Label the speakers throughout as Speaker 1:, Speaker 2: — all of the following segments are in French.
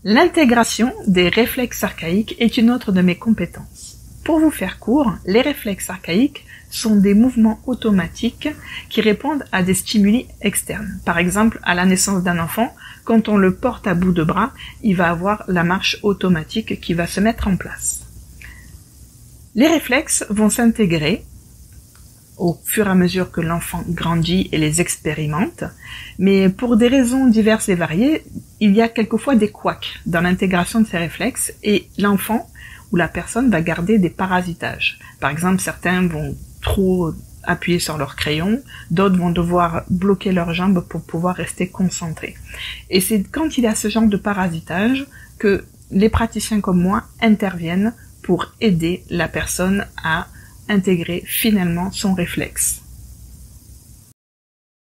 Speaker 1: L'intégration des réflexes archaïques est une autre de mes compétences. Pour vous faire court, les réflexes archaïques sont des mouvements automatiques qui répondent à des stimuli externes. Par exemple, à la naissance d'un enfant, quand on le porte à bout de bras, il va avoir la marche automatique qui va se mettre en place. Les réflexes vont s'intégrer au fur et à mesure que l'enfant grandit et les expérimente, mais pour des raisons diverses et variées, il y a quelquefois des couacs dans l'intégration de ces réflexes et l'enfant ou la personne va garder des parasitages. Par exemple, certains vont trop appuyer sur leur crayon, d'autres vont devoir bloquer leurs jambes pour pouvoir rester concentrés. Et c'est quand il y a ce genre de parasitage que les praticiens comme moi interviennent pour aider la personne à intégrer finalement son réflexe.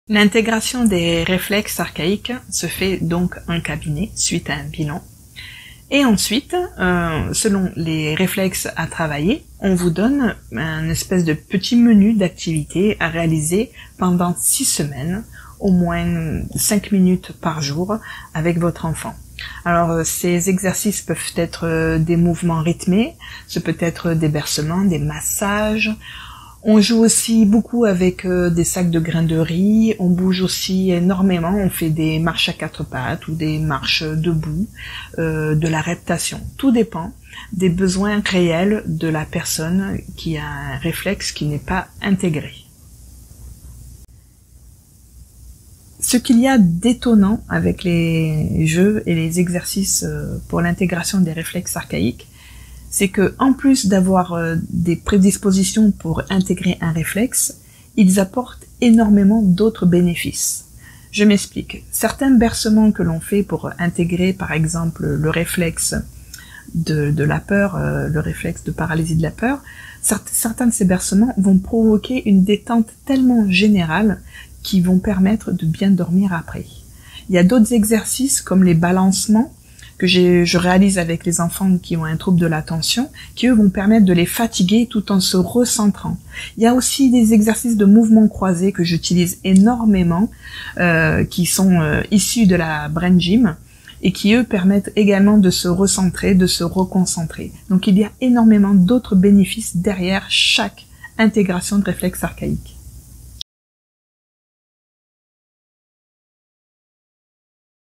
Speaker 1: L'intégration des réflexes archaïques se fait donc en cabinet suite à un bilan. Et ensuite, selon les réflexes à travailler, on vous donne un espèce de petit menu d'activités à réaliser pendant 6 semaines, au moins 5 minutes par jour avec votre enfant. Alors, ces exercices peuvent être des mouvements rythmés, ce peut être des bercements, des massages. On joue aussi beaucoup avec des sacs de grains de riz, on bouge aussi énormément, on fait des marches à 4 pattes ou des marches debout, de la reptation. Tout dépend des besoins réels de la personne qui a un réflexe qui n'est pas intégré. Ce qu'il y a d'étonnant avec les jeux et les exercices pour l'intégration des réflexes archaïques, c'est que en plus d'avoir des prédispositions pour intégrer un réflexe, ils apportent énormément d'autres bénéfices. Je m'explique. Certains bercements que l'on fait pour intégrer, par exemple, le réflexe de la peur, le réflexe de paralysie de la peur, certains de ces bercements vont provoquer une détente tellement générale qui vont permettre de bien dormir après. Il y a d'autres exercices comme les balancements que je réalise avec les enfants qui ont un trouble de l'attention, qui eux vont permettre de les fatiguer tout en se recentrant. Il y a aussi des exercices de mouvements croisés que j'utilise énormément, qui sont issus de la Brain Gym, et qui eux permettent également de se recentrer, de se reconcentrer. Donc il y a énormément d'autres bénéfices derrière chaque intégration de réflexes archaïques.